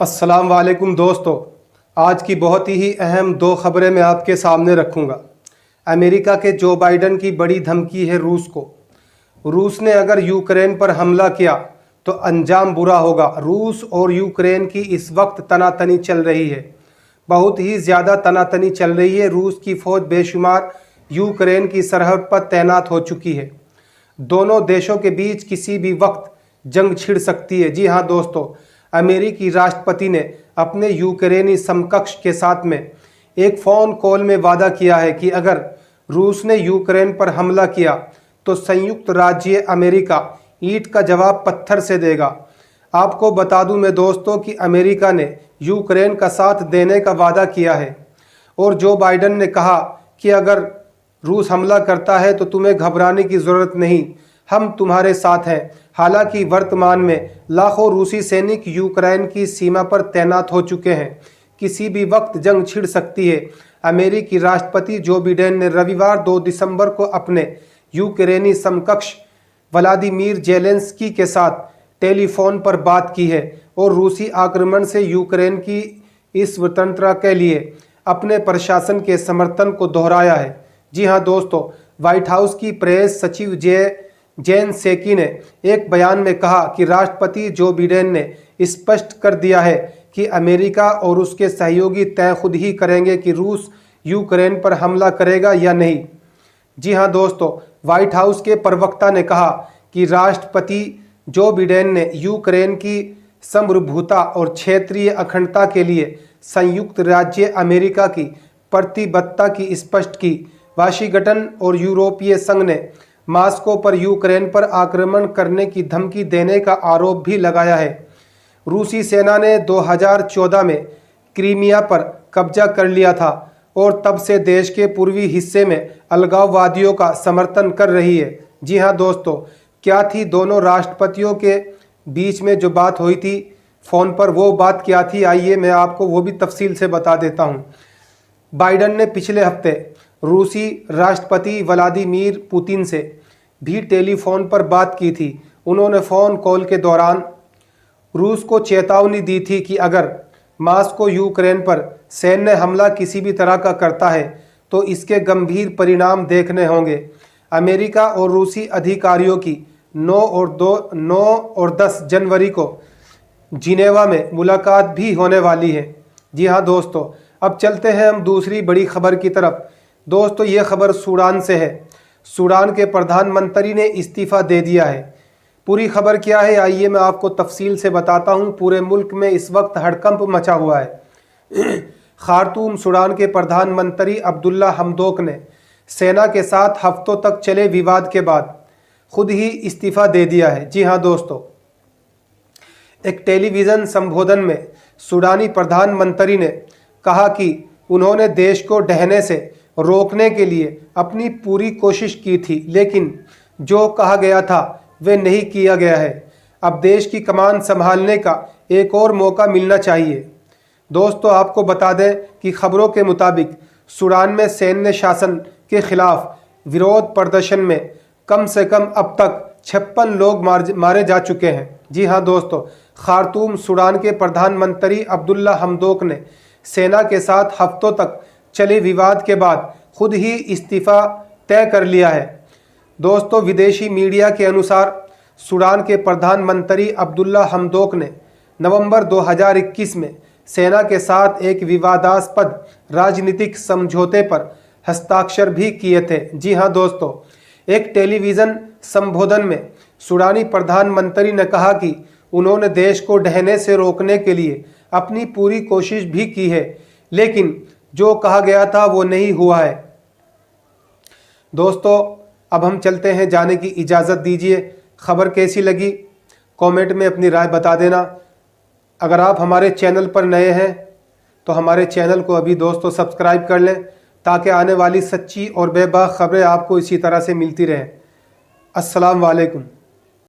अस्सलाम वालेकुम दोस्तों, आज की बहुत ही अहम दो खबरें मैं आपके सामने रखूंगा। अमेरिका के जो बाइडन की बड़ी धमकी है रूस को। रूस ने अगर यूक्रेन पर हमला किया तो अंजाम बुरा होगा। रूस और यूक्रेन की इस वक्त तनातनी चल रही है, बहुत ही ज़्यादा तनातनी चल रही है। रूस की फ़ौज बेशुमार यूक्रेन की सरहद पर तैनात हो चुकी है। दोनों देशों के बीच किसी भी वक्त जंग छिड़ सकती है। जी हाँ दोस्तों, अमेरिकी राष्ट्रपति ने अपने यूक्रेनी समकक्ष के साथ में एक फ़ोन कॉल में वादा किया है कि अगर रूस ने यूक्रेन पर हमला किया तो संयुक्त राज्य अमेरिका ईंट का जवाब पत्थर से देगा। आपको बता दूं मैं दोस्तों कि अमेरिका ने यूक्रेन का साथ देने का वादा किया है और जो बाइडन ने कहा कि अगर रूस हमला करता है तो तुम्हें घबराने की ज़रूरत नहीं, हम तुम्हारे साथ हैं। हालांकि वर्तमान में लाखों रूसी सैनिक यूक्रेन की सीमा पर तैनात हो चुके हैं। किसी भी वक्त जंग छिड़ सकती है। अमेरिकी राष्ट्रपति जो बाइडेन ने रविवार 2 दिसंबर को अपने यूक्रेनी समकक्ष व्लादिमीर ज़ेलेंस्की के साथ टेलीफोन पर बात की है और रूसी आक्रमण से यूक्रेन की इस स्वतंत्रता के लिए अपने प्रशासन के समर्थन को दोहराया है। जी हाँ दोस्तों, व्हाइट हाउस की प्रेस सचिव जेन सेकी ने एक बयान में कहा कि राष्ट्रपति जो बाइडेन ने स्पष्ट कर दिया है कि अमेरिका और उसके सहयोगी तय खुद ही करेंगे कि रूस यूक्रेन पर हमला करेगा या नहीं। जी हाँ दोस्तों, व्हाइट हाउस के प्रवक्ता ने कहा कि राष्ट्रपति जो बाइडेन ने यूक्रेन की संप्रभुता और क्षेत्रीय अखंडता के लिए संयुक्त राज्य अमेरिका की प्रतिबद्धता की स्पष्ट की। वाशिंगटन और यूरोपीय संघ ने मॉस्को पर यूक्रेन पर आक्रमण करने की धमकी देने का आरोप भी लगाया है। रूसी सेना ने 2014 में क्रीमिया पर कब्जा कर लिया था और तब से देश के पूर्वी हिस्से में अलगाववादियों का समर्थन कर रही है। जी हाँ दोस्तों, क्या थी दोनों राष्ट्रपतियों के बीच में जो बात हुई थी फ़ोन पर, वो बात क्या थी, आइए मैं आपको वो भी तफसील से बता देता हूँ। बाइडन ने पिछले हफ्ते रूसी राष्ट्रपति व्लादिमीर पुतिन से भी टेलीफोन पर बात की थी। उन्होंने फ़ोन कॉल के दौरान रूस को चेतावनी दी थी कि अगर मॉस्को यूक्रेन पर सैन्य हमला किसी भी तरह का करता है तो इसके गंभीर परिणाम देखने होंगे। अमेरिका और रूसी अधिकारियों की 9 और 10 जनवरी को जिनेवा में मुलाकात भी होने वाली है। जी हाँ दोस्तों, अब चलते हैं हम दूसरी बड़ी खबर की तरफ। दोस्तों, ये खबर सूडान से है। सूडान के प्रधानमंत्री ने इस्तीफ़ा दे दिया है। पूरी खबर क्या है, आइए मैं आपको तफसील से बताता हूँ। पूरे मुल्क में इस वक्त हड़कंप मचा हुआ है। खार्तूम सूडान के प्रधानमंत्री अब्दुल्ला हमदोक ने सेना के साथ हफ्तों तक चले विवाद के बाद खुद ही इस्तीफ़ा दे दिया है। जी हाँ दोस्तों, एक टेलीविज़न संबोधन में सूडानी प्रधानमंत्री ने कहा कि उन्होंने देश को ढहने से रोकने के लिए अपनी पूरी कोशिश की थी, लेकिन जो कहा गया था वह नहीं किया गया है। अब देश की कमान संभालने का एक और मौका मिलना चाहिए। दोस्तों, आपको बता दें कि खबरों के मुताबिक सूडान में सैन्य शासन के खिलाफ विरोध प्रदर्शन में कम से कम अब तक 56 लोग मारे जा चुके हैं। जी हाँ दोस्तों, खार्तूम सूडान के प्रधानमंत्री अब्दुल्ला हमदोक ने सेना के साथ हफ्तों तक चले विवाद के बाद खुद ही इस्तीफ़ा तय कर लिया है। दोस्तों, विदेशी मीडिया के अनुसार सूडान के प्रधानमंत्री अब्दुल्ला हमदोक ने नवंबर 2021 में सेना के साथ एक विवादास्पद राजनीतिक समझौते पर हस्ताक्षर भी किए थे। जी हाँ दोस्तों, एक टेलीविज़न संबोधन में सूडानी प्रधानमंत्री ने कहा कि उन्होंने देश को ढहने से रोकने के लिए अपनी पूरी कोशिश भी की है, लेकिन जो कहा गया था वो नहीं हुआ है। दोस्तों, अब हम चलते हैं, जाने की इजाज़त दीजिए। खबर कैसी लगी कमेंट में अपनी राय बता देना। अगर आप हमारे चैनल पर नए हैं तो हमारे चैनल को अभी दोस्तों सब्सक्राइब कर लें ताकि आने वाली सच्ची और बेबाक खबरें आपको इसी तरह से मिलती रहें। अस्सलाम वालेकुम।